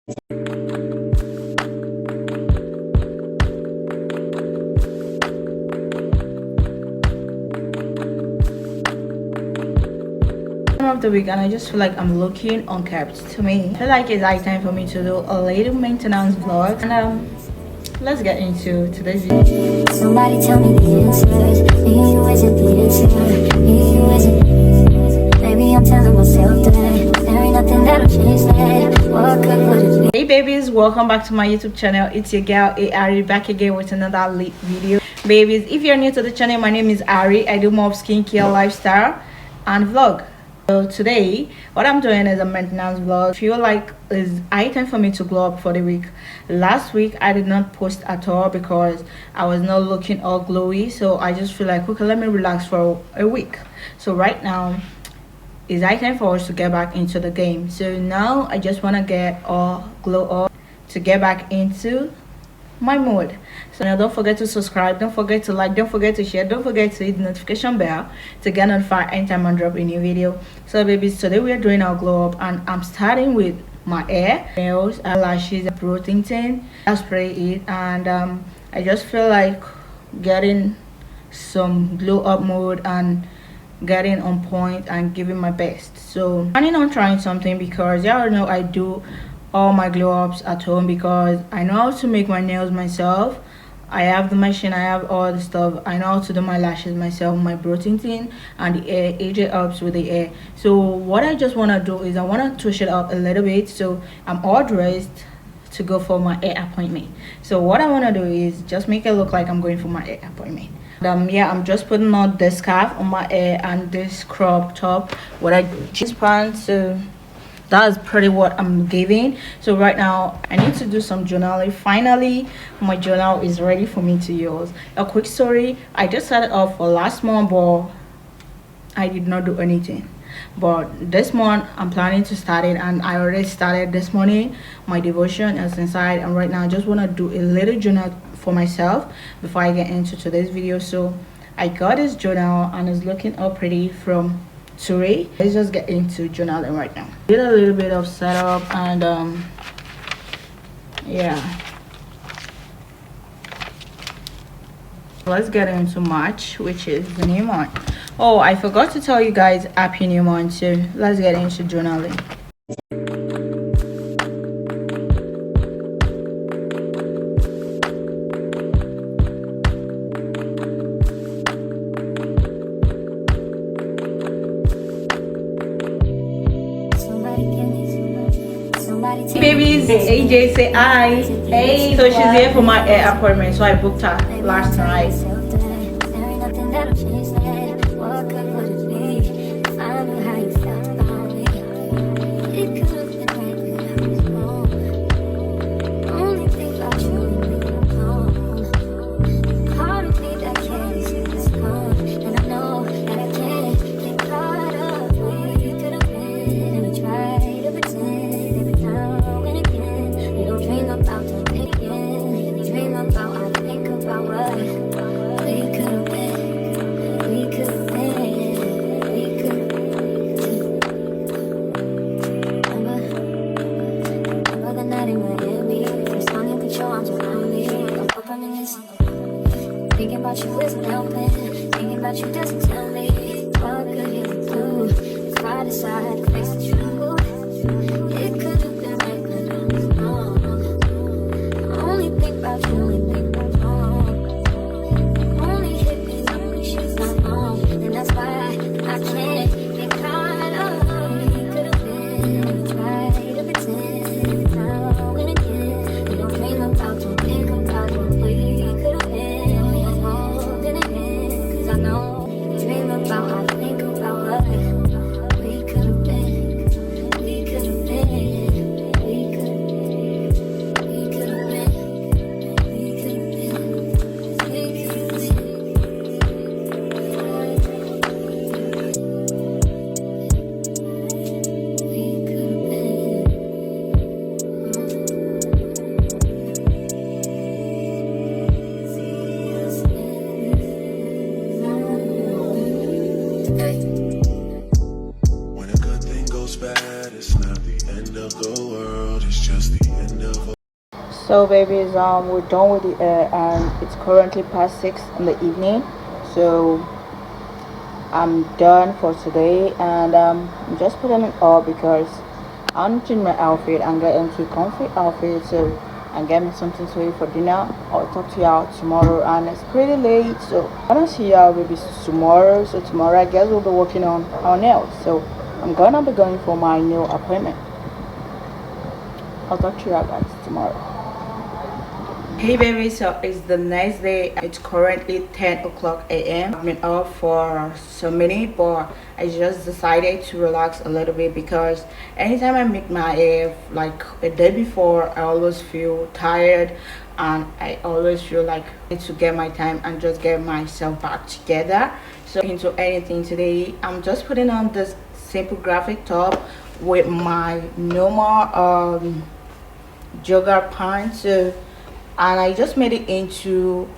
Of the week and I just feel like I'm looking unkept. To me, I feel like it's high time for me to do a little maintenance vlog, and let's get into today's video. Somebody tell me the answers. Me, you isn't the answer. Me, you isn't. Maybe I'm telling myself that there ain't nothing that'll change that. What could it be? Hey babies, welcome back to my YouTube channel. It's your girl Ari back again with another lit video. Babies, if you're new to the channel, my name is Ari. I do more of skincare, lifestyle and vlog. So today what I'm doing is a maintenance vlog. I feel like it's high time for me to glow up for the week. Last week I did not post at all because I was not looking all glowy, so I just feel like, okay, let me relax for a week. So right now it's high time for us to get back into the game. So now I just want to get all glow up to get back into my mood. So now don't forget to subscribe, don't forget to like, don't forget to share, don't forget to hit the notification bell to get notified anytime I drop a new video. So babies, today we are doing our glow up and I'm starting with my hair, nails, eyelashes, pro tinting. I spray it and I just feel like getting some glow up mode and getting on point and giving my best. So I'm planning on trying something because y'all know I do all my glow ups at home because I know how to make my nails myself. I have the machine, I have all the stuff. I know how to do my lashes myself, my brow tinting and the hair. AJ helps with the hair. So what I just want to do is I want to touch it up a little bit. So I'm all dressed to go for my hair appointment. So what I want to do is just make it look like I'm going for my hair appointment. Yeah, I'm just putting on this scarf on my hair and this crop top with a jeans pants. So that's pretty what I'm giving. So right now I need to do some journaling. Finally my journal is ready for me to use. A quick story, I just started off for last month but I did not do anything, but this month I'm planning to start it and I already started this morning. My devotion is inside and right now I just want to do a little journal for myself before I get into today's video. So I got this journal and it's looking all pretty from Today. Let's just get into journaling right now. Did a little bit of setup and yeah, let's get into March, which is the new month. Oh, I forgot to tell you guys happy new month. So let's get into journaling. Babies, AJ say hi. Hey, so she's here for my hair appointment, so I booked her last night. Thinking about you isn't helping. Thinking about you doesn't tell me what could you do. If I decide to face the truth, it could have been right, but I was wrong. I only think about you, only think about you. Only hit me when she's not home, and that's why I can't get caught up. We could have been try to pretend now and again. We don't dream about, don't think about what we could have been. Dream So babies, we're done with the air and it's currently past 6 in the evening. So I'm done for today, and I'm just putting it up because I want to change my outfit and get into a comfy outfit, so and get me something to eat for dinner. I'll talk to y'all tomorrow, and it's pretty late, so I don't see y'all maybe tomorrow. So tomorrow I guess we'll be working on our nails, so I'm gonna be going for my nail appointment. I'll talk to y'all guys tomorrow. Hey baby, so it's the next day. It's currently 10 o'clock a.m. I've been up for some minute, but I just decided to relax a little bit because anytime I make my hair like a day before, I always feel tired and I always feel like I need to get my time and just get myself back together. So into anything today, I'm just putting on this simple graphic top with my normal jogger pants, and I just made it into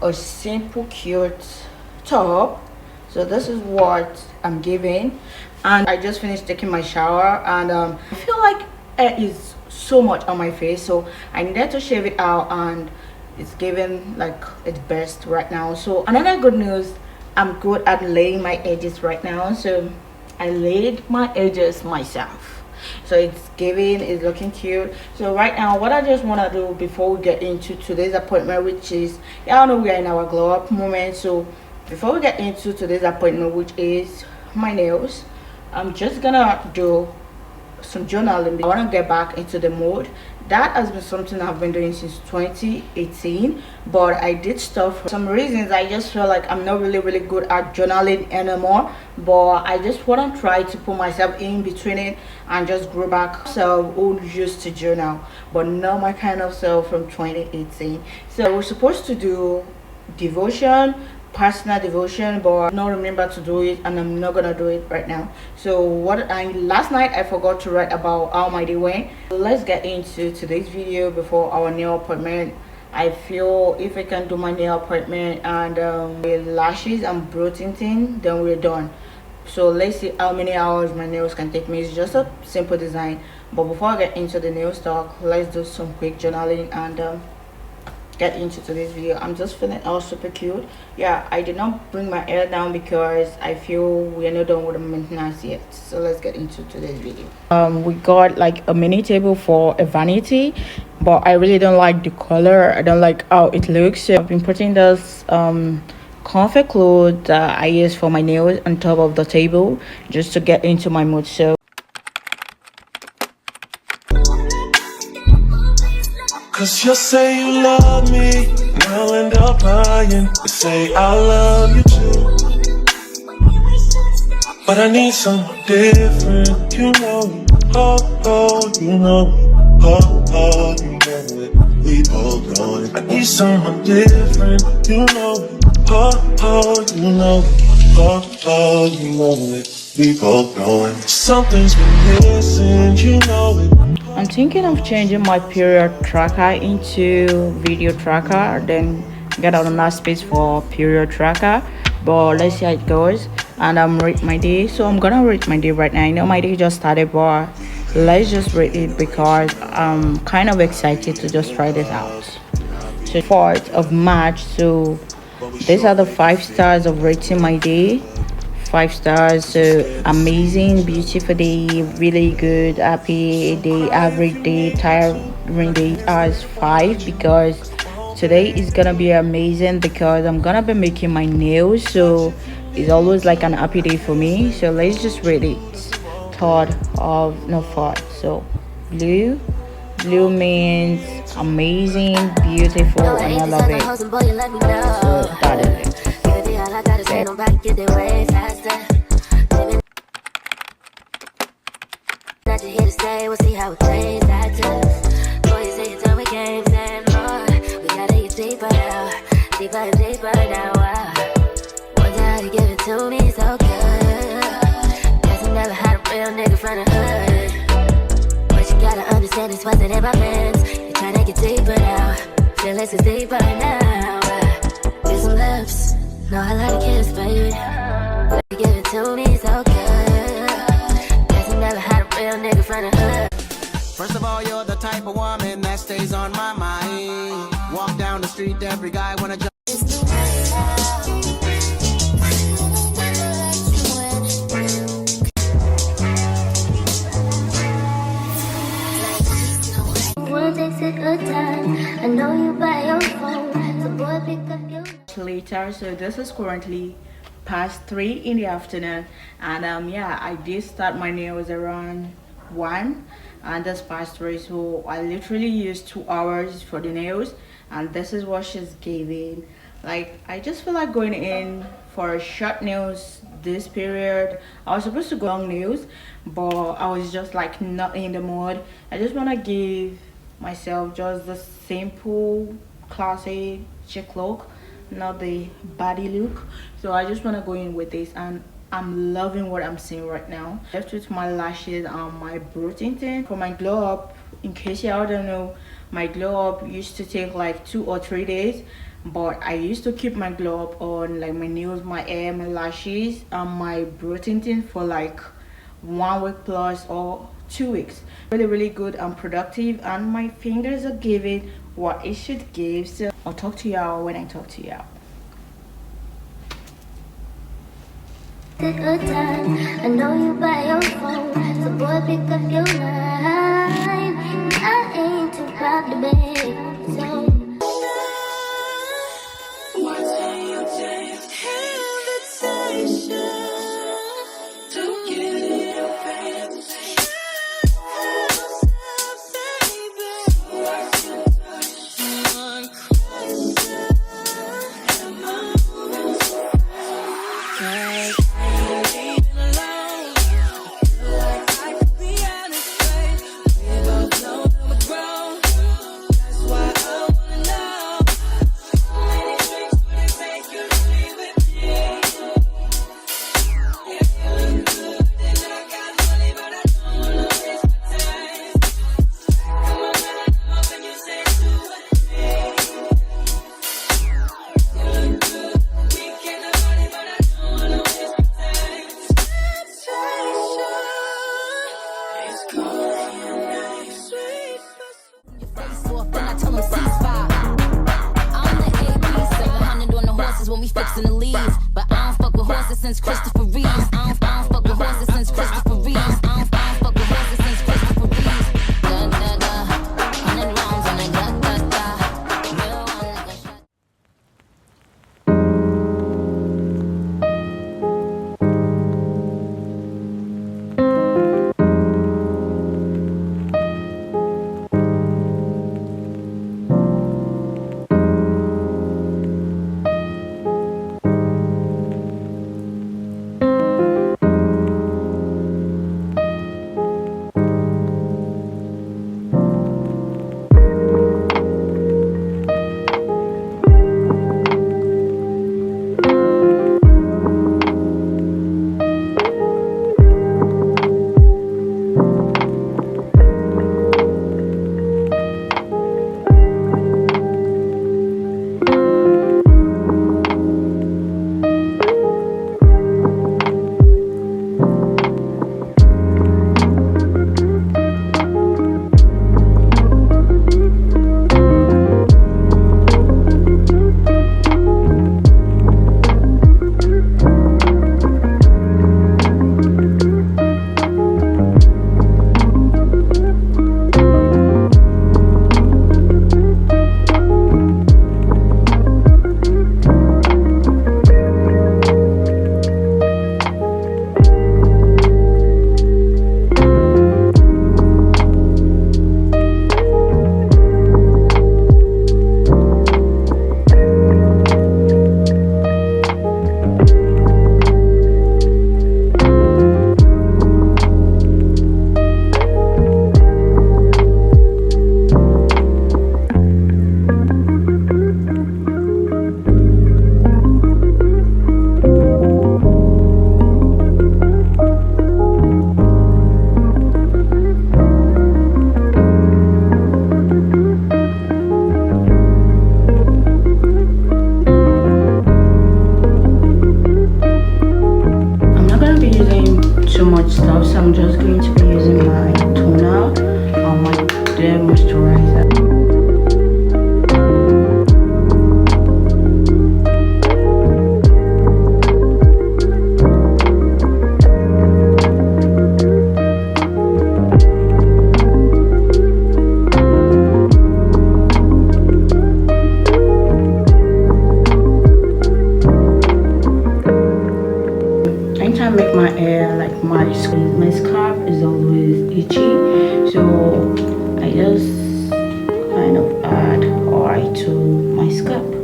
a simple cute top. So this is what I'm giving, and I just finished taking my shower, and I feel like it is so much on my face, so I needed to shave it out, and it's giving like its best right now. So another good news, I'm good at laying my edges right now, so I laid my edges myself, so it's giving, it's looking cute. So right now what I just want to do before we get into today's appointment, which is, y'all know we are in our glow up moment, so before we get into today's appointment, which is my nails, I'm just gonna do some journaling. I want to get back into the mode. That has been something I've been doing since 2018, but I did stop for some reasons. I just feel like I'm not really good at journaling anymore, but I just want to try to put myself in between it and just grow back self who used to journal, but not my kind of self from 2018. So we're supposed to do devotion, personal devotion, but I don't remember to do it, and I'm not gonna do it right now. So last night I forgot to write about how my day went. Let's get into today's video before our nail appointment. I feel if I can do my nail appointment and with lashes and brow tinting, then we're done. So let's see how many hours my nails can take me. It's just a simple design, but before I get into the nail stock, let's do some quick journaling and get into today's video. I'm just feeling all super cute. Yeah, I did not bring my hair down because I feel we are not done with the maintenance yet. So let's get into today's video. We got like a mini table for a vanity, but I really don't like the color. I don't like how it looks, so I've been putting this comfort clothes that I use for my nails on top of the table just to get into my mood. So cause you say you love me, and I'll end up lying and say I love you too. But I need someone different, you know it. Oh, you know it. Oh, you know it. We both know it. I need someone different, you know it. Oh, you know it. Oh, you know it. We both know it. Something's been missing, you know it. I'm thinking of changing my period tracker into video tracker, then get another space for period tracker, but let's see how it goes. And I'm rate my day, so I'm gonna rate my day right now. I know my day just started, but let's just rate it because I'm kind of excited to just try this out. So 4th of March, so these are the 5 stars of rating my day. 5 stars. So amazing, beautiful day, really good, happy day, average day, tiring day as 5, because today is gonna be amazing because I'm gonna be making my nails, so it's always like an happy day for me. So let's just rate it. 3rd of no 4th. So blue means amazing, beautiful, and I love it. So that is it. Nobody get their way faster. Not you here to stay, we'll see how it plays after. Boy, you say you're done with games and more. We gotta get deeper now, deeper and deeper now. Want you to give it to me so good. Guess I never had a real nigga from the hood. But you gotta understand this wasn't in my plans. You're trying to get deeper now, feel this is deeper now. Get some lips. No, I like to kiss, baby. You give it to me so good. Guess I never had a real nigga from the hood. First of all, you're the type of woman that's stays on my mind. Walk down the street, every guy wanna jump. I know you by your phone, so boy pick up your later. So this is currently past 3 in the afternoon, and yeah, I did start my nails around 1, and this past 3, so I literally used 2 hours for the nails, and this is what she's giving. Like, I just feel like going in for short nails this period. I was supposed to go long nails, but I was just like not in the mood. I just want to give myself just the simple classy chick look, not the body look. So I just want to go in with this, and I'm loving what I'm seeing right now. Left with my lashes and my brow tinting. For my glow up, in case you all don't know, my glow up used to take like 2 or 3 days, but I used to keep my glow up on like my nails, my hair, my lashes, and my brow tinting for like 1 week plus or 2 weeks. Really good and productive, and my fingers are giving what it should give. So I'll talk to y'all when I talk to y'all. take a time. I know you by your phone, so boy pick up your line. I ain't too proud to beg, so when we fixin' to leave. But I don't fuck with horses since Christopher Reeves. I don't fuck with horses since Christopher Reeves. I don't fuck with horses since Christopher Reeves. Da da da, 100 rounds on it, da da da. Real one like a shot. Too much stuff, so I'm just going to be using my toner or my moisturizer. to my scalp.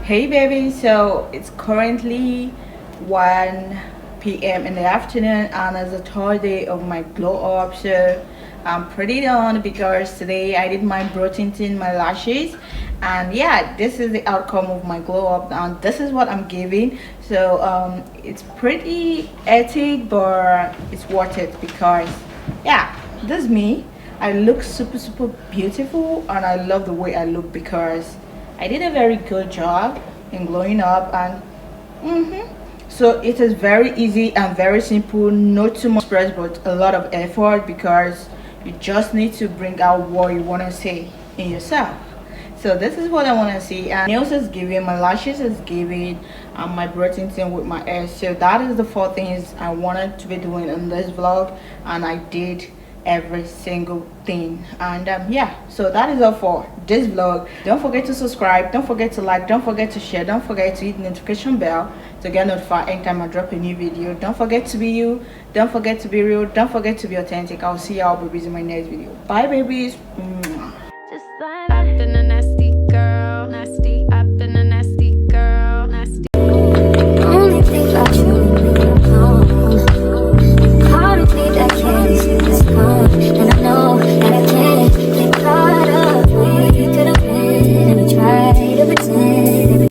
Hey baby, so it's currently 1 p.m. in the afternoon and it's the third day of my glow up. So I'm pretty done because today I did my brow tinting, my lashes, and yeah, this is the outcome of my glow up and this is what I'm giving. So it's pretty hectic but it's worth it because yeah, this is me. I look super beautiful and I love the way I look because I did a very good job in glowing up. And so it is very easy and very simple, not too much stress but a lot of effort because you just need to bring out what you want to say in yourself. So this is what I want to see, and nails is giving, my lashes is giving, and my brow tinting with my hair. So that is the 4 things I wanted to be doing in this vlog, and I did every single thing. And yeah, so that is all for this vlog. Don't forget to subscribe, don't forget to like, don't forget to share, don't forget to hit the notification bell to get notified anytime I drop a new video. Don't forget to be you, don't forget to be real, don't forget to be authentic. I'll see y'all babies in my next video. Bye babies. Mwah.